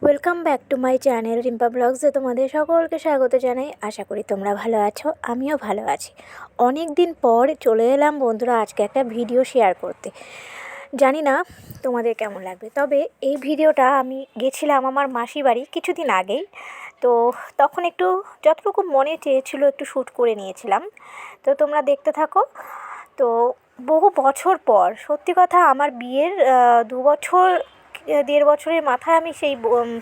Welcome back to my channel Rimpa ব্লগসে তোমাদের সকলকে স্বাগত জানাই। আশা করি তোমরা ভালো আছো, আমিও ভালো আছি। অনেক দিন পর চলে এলাম বন্ধুরা আজকে একটা ভিডিও শেয়ার করতে। জানি না তোমাদের কেমন লাগবে, তবে এই ভিডিওটা আমি গেছিলাম আমার মাসি বাড়ি কিছুদিন আগেই। তো তখন একটু যতটুকু মনে চেয়েছিল একটু শ্যুট করে নিয়েছিলাম। তো তোমরা দেখতে থাকো। তো বহু বছর পর, সত্যি কথা আমার বিয়ের 2 বছর 1.5 বছরের মাথায় আমি সেই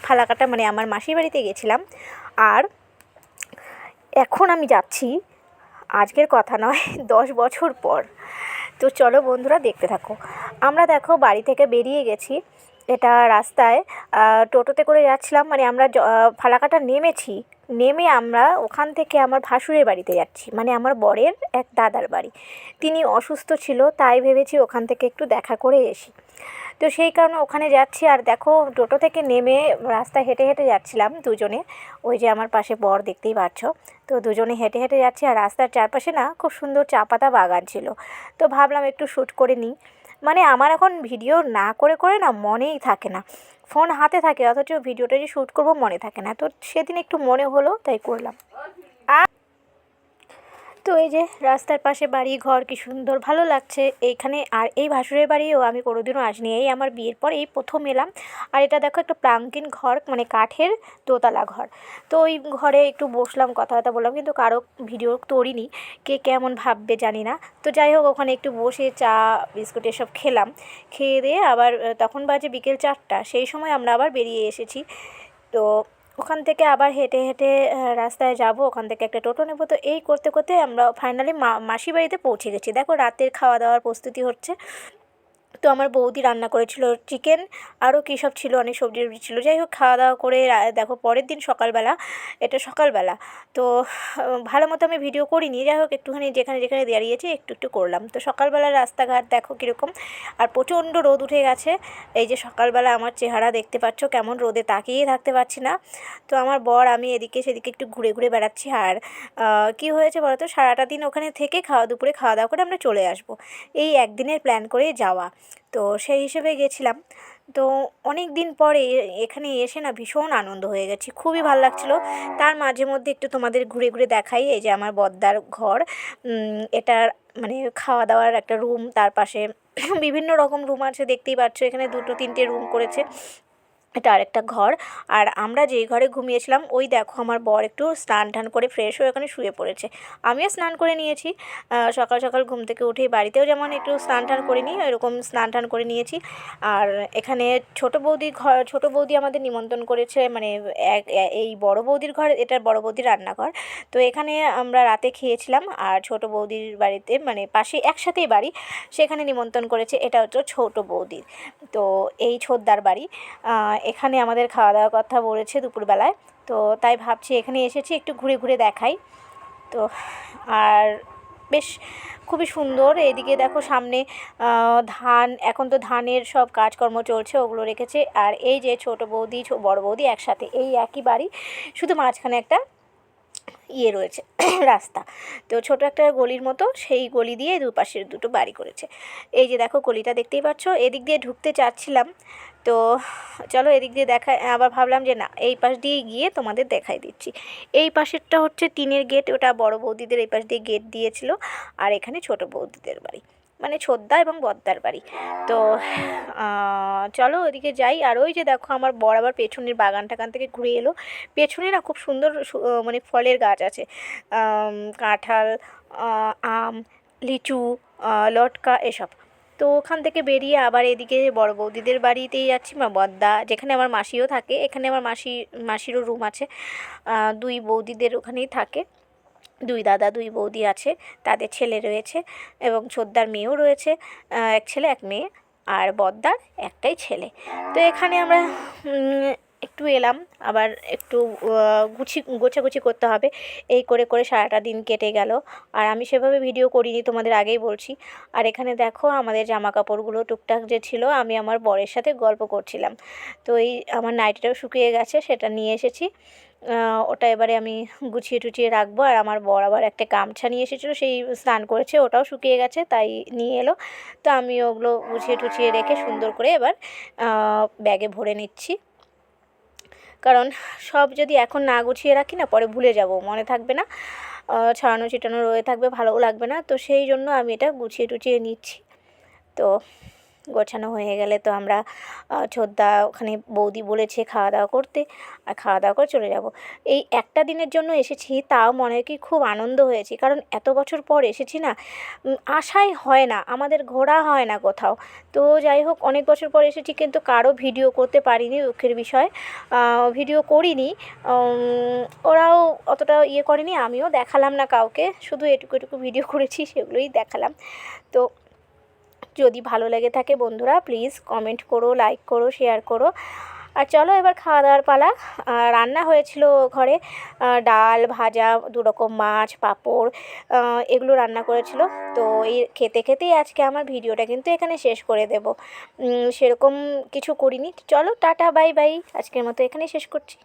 ফালাকাটা মানে আমার মাসির বাড়িতে গেছিলাম। আর এখন আমি যাচ্ছি, আজকের কথা নয়, 10 বছর পর। তো চলো বন্ধুরা দেখতে থাকো। আমরা দেখো বাড়ি থেকে বেরিয়ে গেছি, এটা রাস্তায় টোটোতে করে যাচ্ছিলাম। মানে আমরা ফালাকাটা নেমেছি, নেমে আমরা ওখান থেকে আমার ভাসুরের বাড়িতে যাচ্ছি, মানে আমার বরের এক দাদার বাড়ি। তিনি অসুস্থ ছিল, তাই ভেবেছি ওখান থেকে একটু দেখা করে এসি। তো সেই কারণে ওখানে যাচ্ছি। আর দেখো টোটো থেকে নেমে রাস্তায় হেঁটে হেঁটে যাচ্ছিলাম দুজনে। ওই যে আমার পাশে বর, দেখতেই পাচ্ছ। তো দুজনে হেঁটে হেঁটে যাচ্ছি, আর রাস্তার চারপাশে না খুব সুন্দর চা পাতা বাগান ছিল। তো ভাবলাম একটু শ্যুট করে নিই। মানে আমার এখন ভিডিও না করে করে না মনেই থাকে না, ফোন হাতে থাকে অথচ ভিডিওটা যে শ্যুট করবো মনে থাকে না। তো সেদিন একটু মনে হলো তাই করলাম। তো এই যে রাস্তার পাশে বাড়ি ঘর, কি সুন্দর ভালো লাগছে এইখানে। আর এই ভাসুরের বাড়িও আমি কোনোদিনও আসিনি, এই আমার বিয়ের পর এই প্রথম এলাম। আর এটা দেখো একটা প্রাঙ্গিন ঘর, মানে কাঠের দোতলা ঘর। তো ওই ঘরে একটু বসলাম, কথাবার্তা বললাম, কিন্তু কারো ভিডিও করিনি, কে কেমন ভাববে জানি না। তো যাই হোক, ওখানে একটু বসে চা বিস্কুট এসব খেলাম। খেয়ে দিয়ে আবার তখন বাজে বিকেল 4টা, সেই সময় আমরা আবার বেরিয়ে এসেছি। তো ওখান থেকে আবার হেঁটে হেঁটে রাস্তায় যাব, ওখান থেকে একটা টোটো নেব। তো এই করতে করতে আমরা ফাইনালি মাসি বাড়িতে পৌঁছে গেছি। দেখো রাতের খাওয়া দাওয়ার প্রস্তুতি হচ্ছে। তো আমার বৌদি রান্না করেছিল চিকেন, আরও কী সব ছিল, অনেক সবজি টবজি ছিল। যাই হোক, খাওয়া দাওয়া করে দেখো পরের দিন সকালবেলা, এটা সকালবেলা। তো ভালো মতো আমি ভিডিও করিনি, যাই হোক একটুখানি যেখানে যেখানে দাঁড়িয়েছি একটু একটু করলাম। তো সকালবেলার রাস্তাঘাট দেখো কীরকম, আর প্রচণ্ড রোদ উঠে গেছে। এই যে সকালবেলা আমার চেহারা দেখতে পাচ্ছ কেমন, রোদে তাকিয়ে থাকতে পারছি না। তো আমার বর আমি এদিকে সেদিকে একটু ঘুরে ঘুরে বেড়াচ্ছি। আর কী হয়েছে বলো তো, সারাটা দিন ওখানে থেকে দুপুরে খাওয়া দাওয়া করে আমরা চলে আসবো, এই একদিনের প্ল্যান করে যাওয়া। তো সেই হিসেবে গেছিলাম। তো অনেক দিন পরে এখানে এসে না ভীষণ আনন্দ হয়ে গেছি, খুবই ভালো লাগছিলো। তার মাঝে মধ্যে একটু তোমাদের ঘুরে ঘুরে দেখাই। এই যে আমার বদ্দার ঘর, এটার মানে খাওয়া দাওয়ার একটা রুম, তার পাশে বিভিন্ন রকম রুম আছে, দেখতেই পাচ্ছ এখানে 2-3টে রুম করেছে। এটা আরেকটা ঘর। আর আমরা যেই ঘরে ঘুমিয়েছিলাম, ওই দেখো আমার বর একটু স্নান টান করে ফ্রেশ হয়ে ওখানে শুয়ে পড়েছে। আমিও স্নান করে নিয়েছি, সকাল সকাল ঘুম থেকে উঠেই। বাড়িতেও যেমন একটু স্নান টান করে নিই, এরকম স্নান টান করে নিয়েছি। আর এখানে ছোটো বৌদি আমাদের নিমন্ত্রণ করেছে, মানে এই বড় বৌদির ঘর, এটার বড় বৌদির রান্নাঘর। তো এখানে আমরা রাতে খেয়েছিলাম। আর ছোটো বৌদির বাড়িতে, মানে পাশে একসাথেই বাড়ি, সেখানে নিমন্ত্রণ করেছে। এটা হচ্ছে ছোটো বৌদির। তো এই ছোটদার বাড়ি, এখানে আমাদের খাওয়া দাওয়ার কথা বলেছে দুপুরবেলায়। তো তাই ভাবছি এখানে এসেছি একটু ঘুরে ঘুরে দেখাই। তো আর বেশ খুবই সুন্দর। এদিকে দেখো সামনে ধান, এখন তো ধানের সব কাজকর্ম চলছে, ওগুলো রেখেছে। আর এই যে ছোটো বৌদি বড় বৌদি একসাথে, এই একই বাড়ি, শুধু মাঝখানে একটা ইয়ে রয়েছে রাস্তা। তো ছোট একটা গলির মতো, সেই গলি দিয়ে দুপাশের দুটো বাড়ি করেছে। এই যে দেখো গলিটা দেখতেই পাচ্ছ, এদিক দিয়ে ঢুকতে চাচ্ছিলাম। তো চলো এদিক দিয়ে দেখায়, আবার ভাবলাম যে না এই পাশ দিয়ে গিয়ে তোমাদের দেখাই দিচ্ছি। এই পাশেরটা হচ্ছে টিনের গেট, ওটা বড় বৌদিদের এই পাশ দিয়ে গেট দিয়েছিল। আর এখানে ছোট বৌদিদের বাড়ি, মানে ছোদ্দা এবং বদ্দার বাড়ি। তো চলো ওদিকে যাই। আর ওই যে দেখো আমার বর আবার পেছনের বাগান টাগান থেকে ঘুরে এলো। পেছনে না খুব সুন্দর মানে ফলের গাছ আছে, কাঁঠাল, আম, লিচু, লটকা এসব। তো ওখান থেকে বেরিয়ে আবার এদিকে বড় বৌদিদের বাড়িতেই যাচ্ছি, মা বদ্দা যেখানে আমার মাসিও থাকে। এখানে আমার মাসিরও রুম আছে, দুই বৌদিদের ওখানেই থাকে। দুই দাদা দুই বৌদি আছে, তাদের ছেলে রয়েছে, এবং ছোদ্দার মেয়েও রয়েছে, এক ছেলে এক মেয়ে। আর বদ্দার একটাই ছেলে। তো এখানে আমরা একটু এলাম, আবার একটু গোছাগুছি করতে হবে। এই করে করে সারাটা দিন কেটে গেল। আর আমি সেভাবে ভিডিও করিনি, তোমাদের আগেই বলছি। আর এখানে দেখো আমাদের জামা কাপড়গুলো টুকটাক যে ছিল, আমি আমার বরের সাথে গল্প করছিলাম। তো এই আমার নাইটিটাও শুকিয়ে গেছে, সেটা নিয়ে এসেছি। ওটা এবারে আমি গুছিয়ে টুছিয়ে রাখবো। আর আমার বর আবার একটা গামছা নিয়ে এসেছিলো, সেই স্নান করেছে, ওটাও শুকিয়ে গেছে, তাই নিয়ে এলো। তো আমি ওগুলো গুছিয়ে টুছিয়ে রেখে সুন্দর করে এবার ব্যাগে ভরে নিচ্ছি। কারণ সব যদি এখন না গুছিয়ে রাখি না, পরে ভুলে যাব, মনে থাকবে না, ছড়ানো ছিটানো রয়ে থাকবে, ভালোও লাগবে না। তো সেই জন্য আমি এটা গুছিয়ে টুছিয়ে নিচ্ছি। তো গোছানো হয়ে গেলে তো আমরা ছোদ্দা ওখানে বৌদি বলেছে খাওয়া দাওয়া করতে, আর খাওয়া দাওয়া করে চলে যাব। এই একটা দিনের জন্য এসেছি, তাও মনে হয় কি খুব আনন্দ হয়েছে, কারণ এত বছর পর এসেছি না, আসাই হয় না, আমাদের ঘোরা হয় না কোথাও। তো যাই হোক, অনেক বছর পর এসেছি, কিন্তু কারো ভিডিও করতে পারিনি, দুঃখের বিষয়। ভিডিও করিনি, ওরাও অতটা ইয়ে করেনি, আমিও দেখালাম না কাউকে, শুধু এটুকু এটুকু ভিডিও করেছি, সেগুলোই দেখালাম। তো যদি ভালো লেগে থাকে বন্ধুরা, প্লিজ কমেন্ট করো, লাইক করো, শেয়ার করো। আর চলো এবার খাওয়া দাওয়ার পালা। রান্না হয়েছিল ঘরে, ডাল, ভাজা, 2 রকম মাছ, পাঁপড়, এগুলো রান্না করেছিল। তো এই খেতে খেতেই আজকে আমার ভিডিওটা কিন্তু এখানে শেষ করে দেব। সেরকম কিছু করিনি। চলো টাটা, বাই বাই, আজকের মতো এখানেই শেষ করছি।